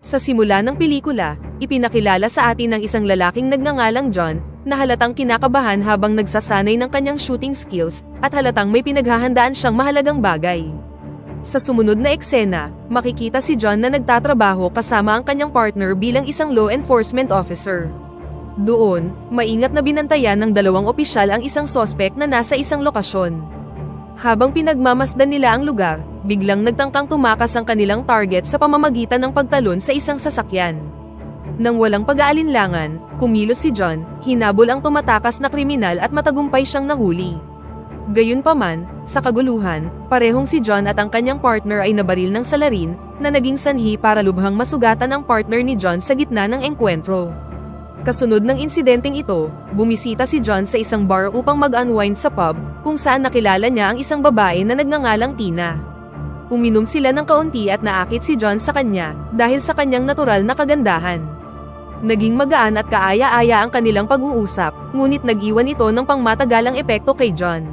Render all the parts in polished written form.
Sa simula ng pelikula, ipinakilala sa atin ng isang lalaking nagngangalang John, na halatang kinakabahan habang nagsasanay ng kanyang shooting skills, at halatang may pinaghahandaan siyang mahalagang bagay. Sa sumunod na eksena, makikita si John na nagtatrabaho kasama ang kanyang partner bilang isang law enforcement officer. Doon, maingat na binantayan ng dalawang opisyal ang isang sospek na nasa isang lokasyon. Habang pinagmamasdan nila ang lugar, biglang nagtangkang tumakas ang kanilang target sa pamamagitan ng pagtalon sa isang sasakyan. Nang walang pag-aalinlangan, kumilos si John, hinabol ang tumatakas na kriminal at matagumpay siyang nahuli. Gayunpaman, sa kaguluhan, parehong si John at ang kanyang partner ay nabaril ng salarin, na naging sanhi para lubhang masugatan ang partner ni John sa gitna ng engkwentro. Kasunod ng insidenteng ito, bumisita si John sa isang bar upang mag-unwind sa pub, kung saan nakilala niya ang isang babae na nagngangalang Tina. Uminom sila ng kaunti at naakit si John sa kanya, dahil sa kanyang natural na kagandahan. Naging magaan at kaaya-aya ang kanilang pag-uusap, ngunit nag-iwan ito ng pangmatagalang epekto kay John.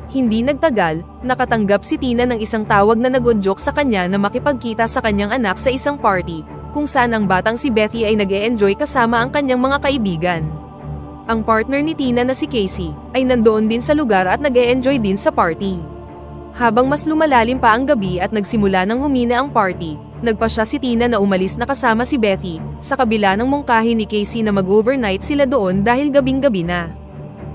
Hindi nagtagal, nakatanggap si Tina ng isang tawag na nag-joke sa kanya na makipagkita sa kanyang anak sa isang party, kung saan ang batang si Betty ay nag-e-enjoy kasama ang kanyang mga kaibigan. Ang partner ni Tina na si Casey, ay nandoon din sa lugar at nag-e-enjoy din sa party. Habang mas lumalalim pa ang gabi at nagsimula ng humina ang party, nagpasya si Tina na umalis na kasama si Betty, sa kabila ng mungkahi ni Casey na mag-overnight sila doon dahil gabing-gabi na.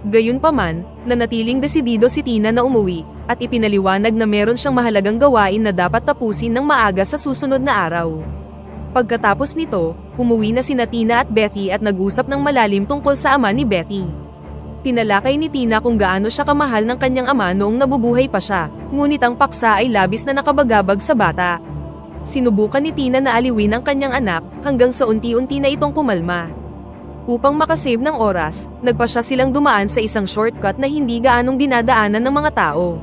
Gayunpaman, nanatiling desidido si Tina na umuwi, at ipinaliwanag na meron siyang mahalagang gawain na dapat tapusin ng maaga sa susunod na araw. Pagkatapos nito, umuwi na sina Tina at Betty at nag-usap ng malalim tungkol sa ama ni Betty. Tinalakay ni Tina kung gaano siya kamahal ng kanyang ama noong nabubuhay pa siya, ngunit ang paksa ay labis na nakabagabag sa bata. Sinubukan ni Tina na aliwin ang kanyang anak, hanggang sa unti-unti na itong kumalma. Upang makasave ng oras, nagpasya silang dumaan sa isang shortcut na hindi gaanong dinadaanan ng mga tao.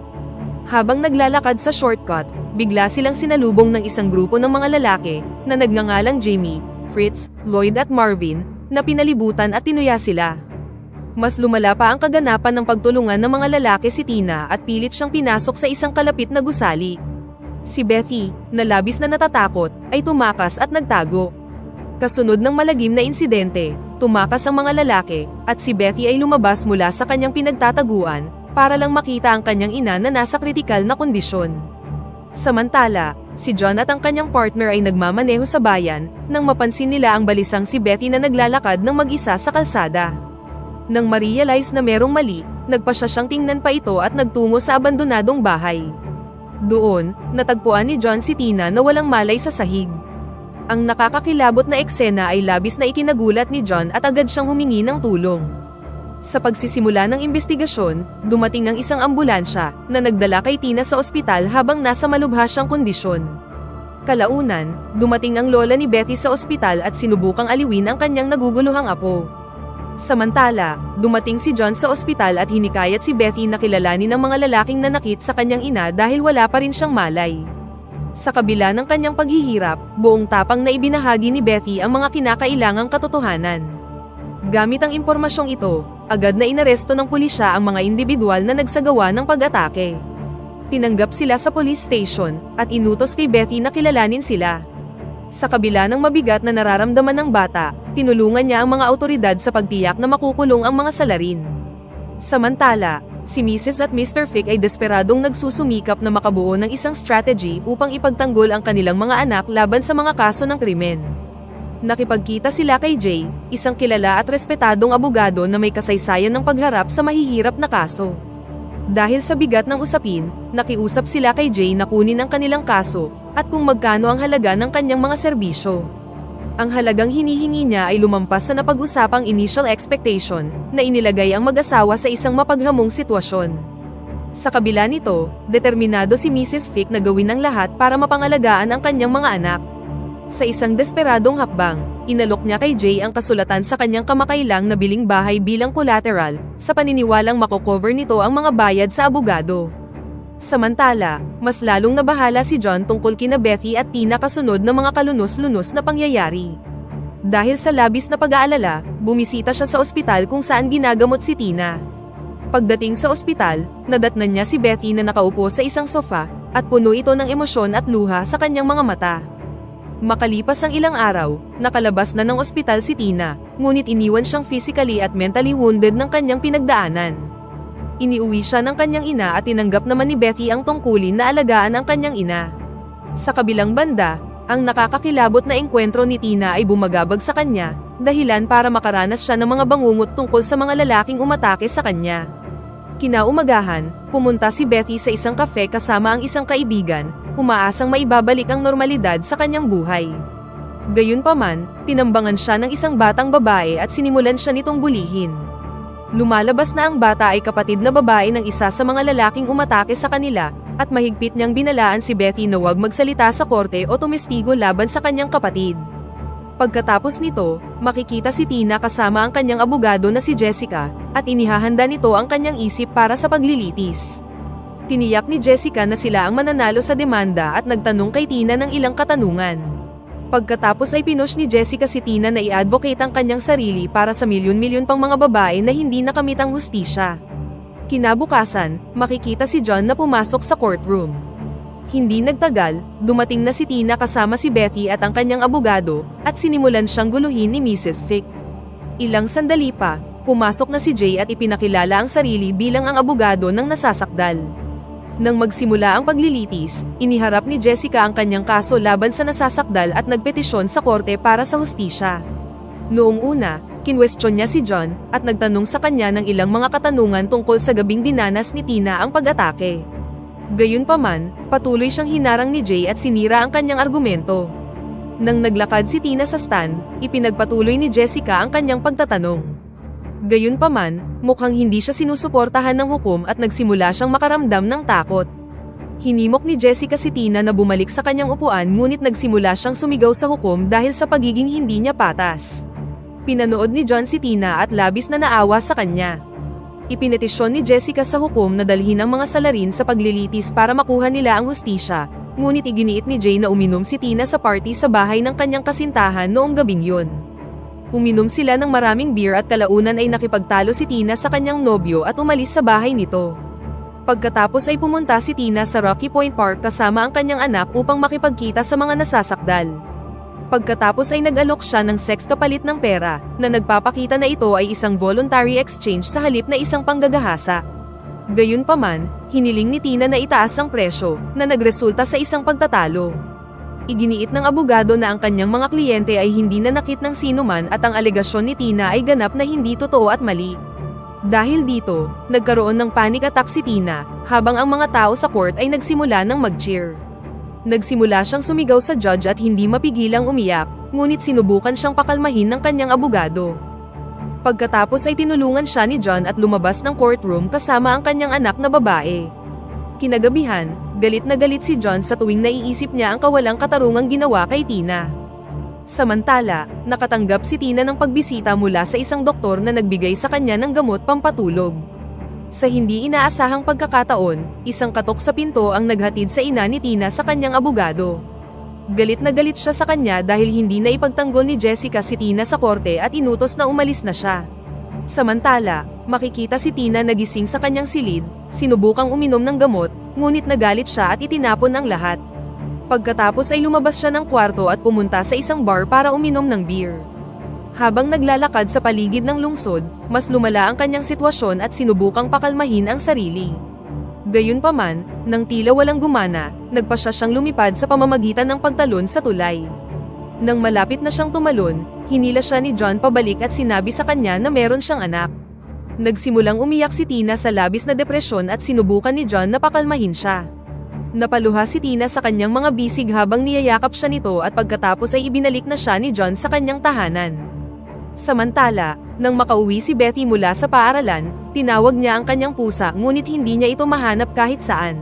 Habang naglalakad sa shortcut, bigla silang sinalubong ng isang grupo ng mga lalaki, na nagngangalang Jamie, Fritz, Lloyd at Marvin, na pinalibutan at tinuya sila. Mas lumala pa ang kaganapan ng pagtulungan ng mga lalaki si Tina at pilit siyang pinasok sa isang kalapit na gusali. Si Betty, na labis na natatakot, ay tumakas at nagtago. Kasunod ng malagim na insidente, tumakas ang mga lalaki, at si Betty ay lumabas mula sa kanyang pinagtataguan, para lang makita ang kanyang ina na nasa kritikal na kondisyon. Samantala, si John at ang kanyang partner ay nagmamaneho sa bayan, nang mapansin nila ang balisang si Betty na naglalakad ng mag-isa sa kalsada. Nang ma-realize na merong mali, nagpasya siyang tingnan pa ito at nagtungo sa abandonadong bahay. Doon, natagpuan ni John si Tina na walang malay sa sahig. Ang nakakakilabot na eksena ay labis na ikinagulat ni John at agad siyang humingi ng tulong. Sa pagsisimula ng investigasyon, dumating ang isang ambulansya, na nagdala kay Tina sa ospital habang nasa malubha siyang kondisyon. Kalaunan, dumating ang lola ni Betty sa ospital at sinubukang aliwin ang kanyang naguguluhang apo. Samantala, dumating si John sa ospital at hinikayat si Betty na kilalanin ng mga lalaking nanakit sa kanyang ina dahil wala pa rin siyang malay. Sa kabila ng kanyang paghihirap, buong tapang na ibinahagi ni Betty ang mga kinakailangang katotohanan. Gamit ang impormasyong ito, agad na inaresto ng pulisya ang mga individual na nagsagawa ng pag-atake. Tinanggap sila sa police station, at inutos kay Betty na kilalanin sila. Sa kabila ng mabigat na nararamdaman ng bata, tinulungan niya ang mga awtoridad sa pagtiyak na makukulong ang mga salarin. Samantala, si Mrs. at Mr. Fick ay desperadong nagsusumikap na makabuo ng isang strategy upang ipagtanggol ang kanilang mga anak laban sa mga kaso ng krimen. Nakipagkita sila kay Jay, isang kilala at respetadong abogado na may kasaysayan ng pagharap sa mahihirap na kaso. Dahil sa bigat ng usapin, nakiusap sila kay Jay na kunin ang kanilang kaso, at kung magkano ang halaga ng kanyang mga serbisyo. Ang halagang hinihingi niya ay lumampas sa napag-usapang initial expectation, na inilagay ang mag-asawa sa isang mapaghamong sitwasyon. Sa kabila nito, determinado si Mrs. Fick na gawin ang lahat para mapangalagaan ang kanyang mga anak. Sa isang desperadong hakbang, inalok niya kay Jay ang kasulatan sa kanyang kamakailang nabiling bahay bilang collateral, sa paniniwalang makocover nito ang mga bayad sa abogado. Samantala, mas lalong nabahala si John tungkol kina Betty at Tina kasunod ng mga kalunos-lunos na pangyayari. Dahil sa labis na pag-aalala, bumisita siya sa ospital kung saan ginagamot si Tina. Pagdating sa ospital, nadatnan niya si Betty na nakaupo sa isang sofa, at puno ito ng emosyon at luha sa kanyang mga mata. Makalipas ang ilang araw, nakalabas na ng ospital si Tina, ngunit iniwan siyang physically at mentally wounded ng kanyang pinagdaanan. Iniuwi siya ng kanyang ina at tinanggap naman ni Betty ang tungkulin na alagaan ang kanyang ina. Sa kabilang banda, ang nakakakilabot na engkwentro ni Tina ay bumagabag sa kanya, dahilan para makaranas siya ng mga bangungot tungkol sa mga lalaking umatake sa kanya. Kinaumagahan, pumunta si Betty sa isang kafe kasama ang isang kaibigan, umaasang maibabalik ang normalidad sa kanyang buhay. Gayunpaman, tinambangan siya ng isang batang babae at sinimulan siya nitong bulihin. Lumalabas na ang bata ay kapatid na babae ng isa sa mga lalaking umatake sa kanila, at mahigpit niyang binalaan si Betty na huwag magsalita sa korte o tumestigo laban sa kanyang kapatid. Pagkatapos nito, makikita si Tina kasama ang kanyang abogado na si Jessica, at inihahanda nito ang kanyang isip para sa paglilitis. Tiniyak ni Jessica na sila ang mananalo sa demanda at nagtanong kay Tina ng ilang katanungan. Pagkatapos ay pinush ni Jessica si Tina na i-advocate ang kanyang sarili para sa milyon-milyon pang mga babae na hindi nakamit ang hustisya. Kinabukasan, makikita si John na pumasok sa courtroom. Hindi nagtagal, dumating na si Tina kasama si Betty at ang kanyang abogado, at sinimulan siyang guluhin ni Mrs. Fick. Ilang sandali pa, pumasok na si Jay at ipinakilala ang sarili bilang ang abogado ng nasasakdal. Nang magsimula ang paglilitis, iniharap ni Jessica ang kanyang kaso laban sa nasasakdal at nagpetisyon sa korte para sa hustisya. Noong una, kinwestiyon niya si John, at nagtanong sa kanya ng ilang mga katanungan tungkol sa gabing dinanas ni Tina ang pag-atake. Gayunpaman, patuloy siyang hinarang ni Jay at sinira ang kanyang argumento. Nang naglakad si Tina sa stand, ipinagpatuloy ni Jessica ang kanyang pagtatanong. Gayunpaman, mukhang hindi siya sinusuportahan ng hukom at nagsimula siyang makaramdam ng takot. Hinimok ni Jessica si Tina na bumalik sa kanyang upuan ngunit nagsimula siyang sumigaw sa hukom dahil sa pagiging hindi niya patas. Pinanood ni John si Tina at labis na naawa sa kanya. Ipinetisyon ni Jessica sa hukom na dalhin ang mga salarin sa paglilitis para makuha nila ang hustisya, ngunit iginiit ni Jay na uminom si Tina sa party sa bahay ng kanyang kasintahan noong gabing yun. Uminom sila ng maraming beer at kalaunan ay nakipagtalo si Tina sa kanyang nobyo at umalis sa bahay nito. Pagkatapos ay pumunta si Tina sa Rocky Point Park kasama ang kanyang anak upang makipagkita sa mga nasasakdal. Pagkatapos ay nag-alok siya ng sex kapalit ng pera, na nagpapakita na ito ay isang voluntary exchange sa halip na isang panggagahasa. Gayunpaman, hiniling ni Tina na itaas ang presyo, na nagresulta sa isang pagtatalo. Iginiit ng abogado na ang kanyang mga kliyente ay hindi nanakit ng sinuman at ang alegasyon ni Tina ay ganap na hindi totoo at mali. Dahil dito, nagkaroon ng panic attack si Tina, habang ang mga tao sa court ay nagsimula ng mag-cheer. Nagsimula siyang sumigaw sa judge at hindi mapigilang umiyak, ngunit sinubukan siyang pakalmahin ng kanyang abogado. Pagkatapos ay tinulungan siya ni John at lumabas ng courtroom kasama ang kanyang anak na babae. Kinagabihan, galit na galit si John sa tuwing naiisip niya ang kawalang katarungang ginawa kay Tina. Samantala, nakatanggap si Tina ng pagbisita mula sa isang doktor na nagbigay sa kanya ng gamot pampatulog. Sa hindi inaasahang pagkakataon, isang katok sa pinto ang naghatid sa ina ni Tina sa kanyang abogado. Galit na galit siya sa kanya dahil hindi na ipagtanggol ni Jessica si Tina sa korte at inutos na umalis na siya. Samantala, makikita si Tina nagising sa kanyang silid, sinubukang uminom ng gamot, ngunit nagalit siya at itinapon ang lahat. Pagkatapos ay lumabas siya ng kwarto at pumunta sa isang bar para uminom ng beer. Habang naglalakad sa paligid ng lungsod, mas lumala ang kanyang sitwasyon at sinubukang pakalmahin ang sarili. Gayunpaman, nang tila walang gumana, nagpasya siyang lumipad sa pamamagitan ng pagtalon sa tulay. Nang malapit na siyang tumalon, hinila siya ni John pabalik at sinabi sa kanya na meron siyang anak. Nagsimulang umiyak si Tina sa labis na depresyon at sinubukan ni John na pakalmahin siya. Napaluha si Tina sa kanyang mga bisig habang niyayakap siya nito at pagkatapos ay ibinalik na siya ni John sa kanyang tahanan. Samantala, nang makauwi si Betty mula sa paaralan, tinawag niya ang kanyang pusa ngunit hindi niya ito mahanap kahit saan.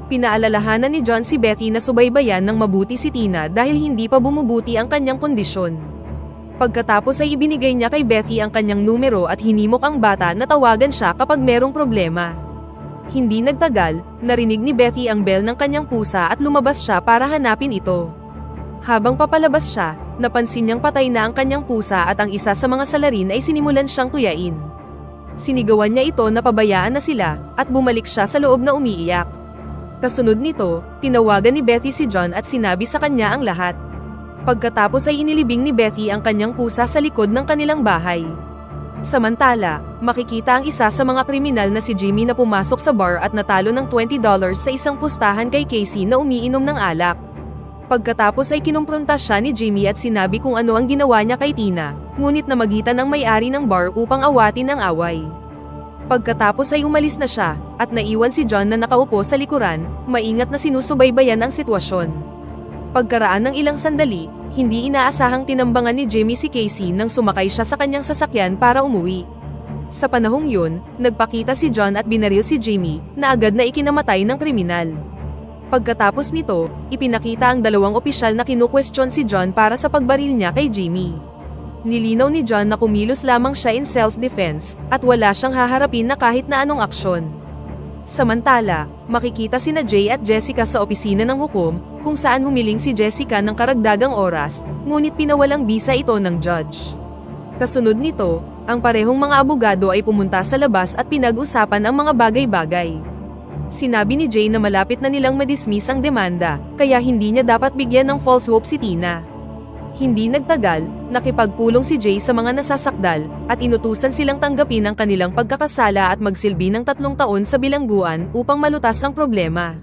Pinaalalahanan ni John si Betty na subaybayan ng mabuti si Tina dahil hindi pa bumubuti ang kanyang kondisyon. Pagkatapos ay ibinigay niya kay Betty ang kanyang numero at hinimok ang bata na tawagan siya kapag merong problema. Hindi nagtagal, narinig ni Betty ang bell ng kanyang pusa at lumabas siya para hanapin ito. Habang papalabas siya, napansin niyang patay na ang kanyang pusa at ang isa sa mga salarin ay sinimulan siyang tuyain. Sinigawan niya ito na pabayaan na sila, at bumalik siya sa loob na umiiyak. Kasunod nito, tinawagan ni Betty si John at sinabi sa kanya ang lahat. Pagkatapos ay inilibing ni Betty ang kanyang pusa sa likod ng kanilang bahay. Samantala, makikita ang isa sa mga kriminal na si Jimmy na pumasok sa bar at natalo ng $20 sa isang pustahan kay Casey na umiinom ng alak. Pagkatapos ay kinumpronta siya ni Jimmy at sinabi kung ano ang ginawa niya kay Tina, ngunit namagitan ng may-ari ng bar upang awatin ang away. Pagkatapos ay umalis na siya, at naiwan si John na nakaupo sa likuran, maingat na sinusubaybayan ang sitwasyon. Pagkaraan ng ilang sandali, hindi inaasahang tinambangan ni Jimmy si Casey nang sumakay siya sa kanyang sasakyan para umuwi. Sa panahong yun, nagpakita si John at binaril si Jimmy, na agad na ikinamatay ng kriminal. Pagkatapos nito, ipinakita ang dalawang opisyal na kinukwestiyon si John para sa pagbaril niya kay Jimmy. Nilinaw ni John na kumilos lamang siya in self-defense, at wala siyang haharapin na kahit na anong aksyon. Samantala, makikita sina Jay at Jessica sa opisina ng hukom, kung saan humiling si Jessica ng karagdagang oras, ngunit pinawalang bisa ito ng judge. Kasunod nito, ang parehong mga abogado ay pumunta sa labas at pinag-usapan ang mga bagay-bagay. Sinabi ni Jay na malapit na nilang madismiss ang demanda, kaya hindi niya dapat bigyan ng false hope si Tina. Hindi nagtagal, nakipagpulong si Jay sa mga nasasakdal, at inutusan silang tanggapin ang kanilang pagkakasala at magsilbi ng 3 taon sa bilangguan upang malutas ang problema.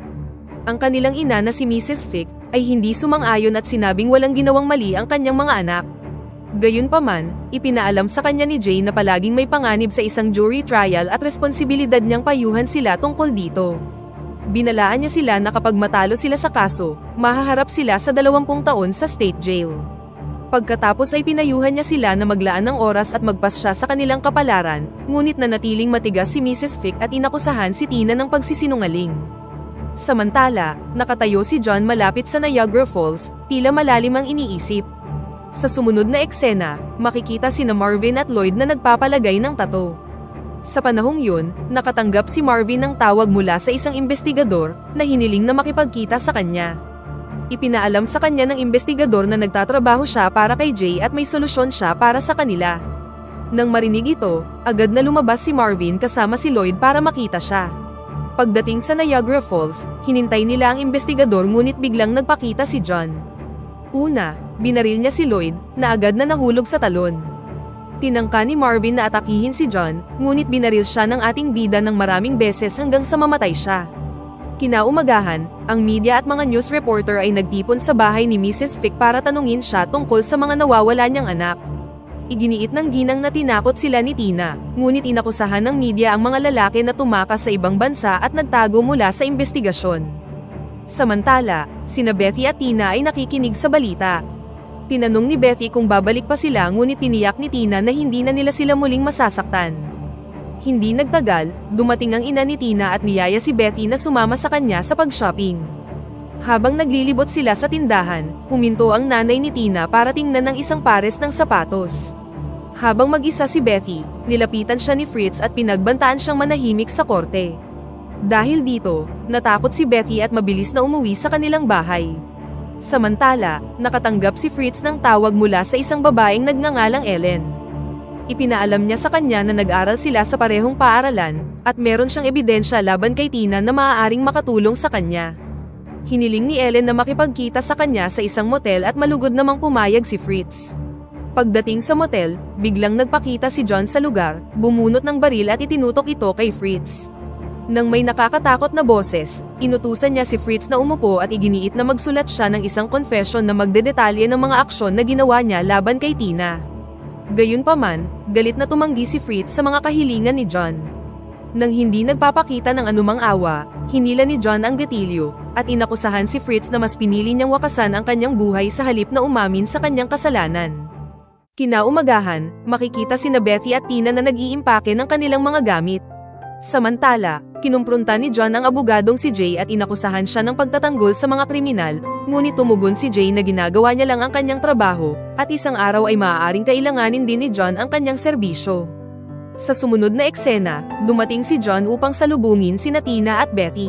Ang kanilang ina na si Mrs. Fick ay hindi sumang-ayon at sinabing walang ginawang mali ang kanyang mga anak. Gayunpaman, ipinaalam sa kanya ni Jay na palaging may panganib sa isang jury trial at responsibilidad niyang payuhan sila tungkol dito. Binalaan niya sila na kapag matalo sila sa kaso, mahaharap sila sa 20 taon sa state jail. Pagkatapos ay pinayuhan niya sila na maglaan ng oras at magpasya sa kanilang kapalaran, ngunit nanatiling matigas si Mrs. Fick at inakusahan si Tina ng pagsisinungaling. Samantala, nakatayo si John malapit sa Niagara Falls, tila malalim ang iniisip. Sa sumunod na eksena, makikita sina Marvin at Lloyd na nagpapalagay ng tato. Sa panahong yun, nakatanggap si Marvin ng tawag mula sa isang investigador na hiniling na makipagkita sa kanya. Ipinaalam sa kanya ng investigador na nagtatrabaho siya para kay Jay at may solusyon siya para sa kanila. Nang marinig ito, agad na lumabas si Marvin kasama si Lloyd para makita siya. Pagdating sa Niagara Falls, hinintay nila ang investigador ngunit biglang nagpakita si John. Una, binaril niya si Lloyd, na agad na nahulog sa talon. Tinangka ni Marvin na atakihin si John, ngunit binaril siya ng ating bida ng maraming beses hanggang sa mamatay siya. Kinaumagahan, ang media at mga news reporter ay nagtipon sa bahay ni Mrs. Fick para tanungin siya tungkol sa mga nawawala niyang anak. Iginiit ng ginang na tinakot sila ni Tina, ngunit inakusahan ng media ang mga lalaki na tumakas sa ibang bansa at nagtago mula sa investigasyon. Samantala, sina Betty at Tina ay nakikinig sa balita. Tinanong ni Betty kung babalik pa sila ngunit tiniyak ni Tina na hindi na nila sila muling masasaktan. Hindi nagtagal, dumating ang ina ni Tina at niyaya si Betty na sumama sa kanya sa pag-shopping. Habang naglilibot sila sa tindahan, huminto ang nanay ni Tina para tingnan ng isang pares ng sapatos. Habang mag-isa si Betty, nilapitan siya ni Fritz at pinagbantaan siyang manahimik sa korte. Dahil dito, natakot si Betty at mabilis na umuwi sa kanilang bahay. Samantala, nakatanggap si Fritz ng tawag mula sa isang babaeng nagngangalang Ellen. Ipinaalam niya sa kanya na nag-aral sila sa parehong paaralan, at meron siyang ebidensya laban kay Tina na maaaring makatulong sa kanya. Hiniling ni Ellen na makipagkita sa kanya sa isang motel at malugod namang pumayag si Fritz. Pagdating sa motel, biglang nagpakita si John sa lugar, bumunot ng baril at itinutok ito kay Fritz. Nang may nakakatakot na boses, inutusan niya si Fritz na umupo at iginiit na magsulat siya ng isang confession na magdedetalye ng mga aksyon na ginawa niya laban kay Tina. Gayunpaman, galit na tumanggi si Fritz sa mga kahilingan ni John. Nang hindi nagpapakita ng anumang awa, hinila ni John ang gatilyo, at inakusahan si Fritz na mas pinili niyang wakasan ang kanyang buhay sa halip na umamin sa kanyang kasalanan. Kinaumagahan, makikita sina Betty at Tina na nag-iimpake ng kanilang mga gamit. Samantala, kinumpronta ni John ang abogadong si Jay at inakusahan siya ng pagtatanggol sa mga kriminal, ngunit tumugon si Jay na ginagawa niya lang ang kanyang trabaho, at isang araw ay maaaring kailanganin din ni John ang kanyang serbisyo. Sa sumunod na eksena, dumating si John upang salubungin sina Tina at Betty.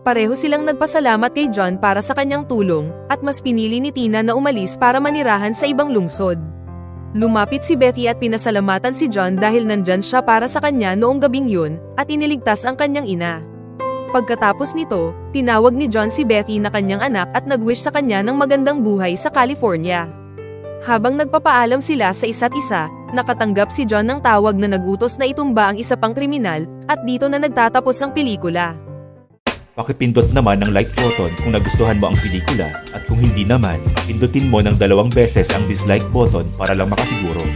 Pareho silang nagpasalamat kay John para sa kanyang tulong, at mas pinili ni Tina na umalis para manirahan sa ibang lungsod. Lumapit si Betty at pinasalamatan si John dahil nandyan siya para sa kanya noong gabing yun, at iniligtas ang kanyang ina. Pagkatapos nito, Tinawag ni John si Becky na kanyang anak at nag-wish sa kanya ng magandang buhay sa California. Habang nagpapaalam sila sa isa't isa, nakatanggap si John ng tawag na nagutos na itumba ang isa pang kriminal, at dito na nagtatapos ang pelikula. Pakipindot naman ng like button kung nagustuhan mo ang pelikula at kung hindi naman, pindutin mo ng 2 beses ang dislike button para lang makasiguro.